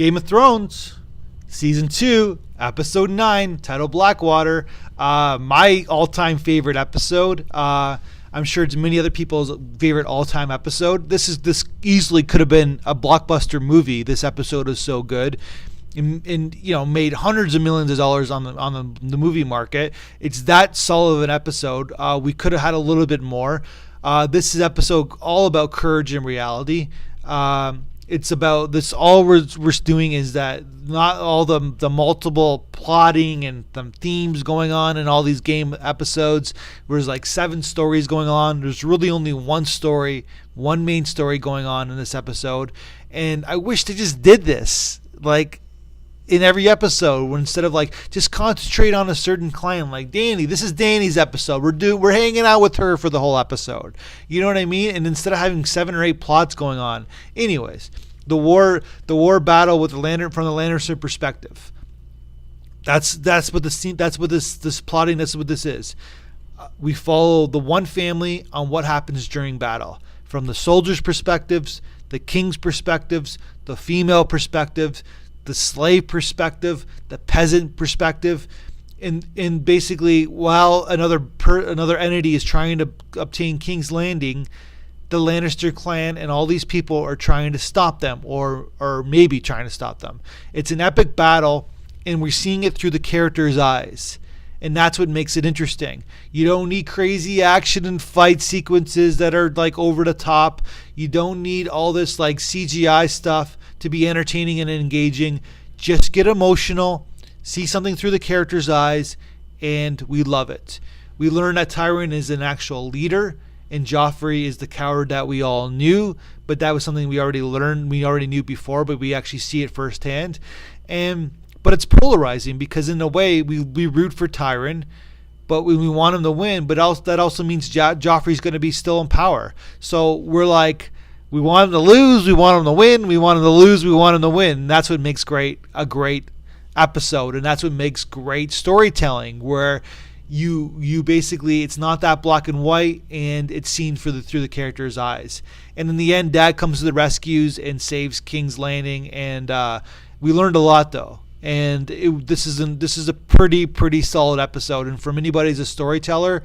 Game of Thrones, Season 2, Episode 9, titled Blackwater. My all-time favorite episode. I'm sure it's many other people's favorite all-time episode. This easily could have been a blockbuster movie. This episode is so good. And made hundreds of millions of dollars on the movie market. It's that solid of an episode. We could have had a little bit more. This is episode all about courage and reality. It's about this. All we're doing is that not all the multiple plotting and the themes going on in all these game episodes. There's like 7 stories going on. There's really only one story, one main story going on in this episode. And I wish they just did this like in every episode, instead of like just concentrate on a certain client, like Dany. This is Dany's episode. We're hanging out with her for the whole episode. You know what I mean? And instead of having 7 or 8 plots going on. Anyways, the war battle with the Lantern from the Lannister perspective. That's what the scene. That's what this plotting. That's what this is. We follow the one family on what happens during battle, from the soldiers' perspectives, the king's perspectives, the female perspectives, the slave perspective, the peasant perspective, and basically while another entity is trying to obtain King's Landing, the Lannister clan and all these people are trying to stop them, or maybe trying to stop them. It's an epic battle, and we're seeing it through the characters' eyes. And that's what makes it interesting. You don't need crazy action and fight sequences that are like over the top. You don't need all this like CGI stuff to be entertaining and engaging. Just get emotional, see something through the character's eyes, and we love it. We learn that Tywin is an actual leader, and Joffrey is the coward that we all knew, but that was something we already learned. We already knew before, but we actually see it firsthand. But it's polarizing because in a way we root for Tywin, but we want him to win. But that also means Joffrey's going to be still in power. So we're like, we want him to lose, we want him to win, we want him to lose, we want him to win. And that's what makes a great episode, and that's what makes great storytelling, where you basically, it's not that black and white, and it's seen through the character's eyes. And in the end, Dad comes to the rescues and saves King's Landing, and we learned a lot though. And this is a pretty solid episode. And from anybody who's a storyteller,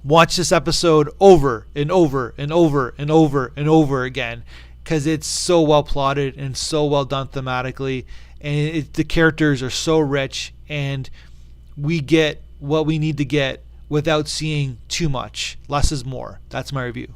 watch this episode over and over and over and over and over again, because it's so well plotted and so well done thematically, and the characters are so rich, and we get what we need to get without seeing too much. Less is more. That's my review.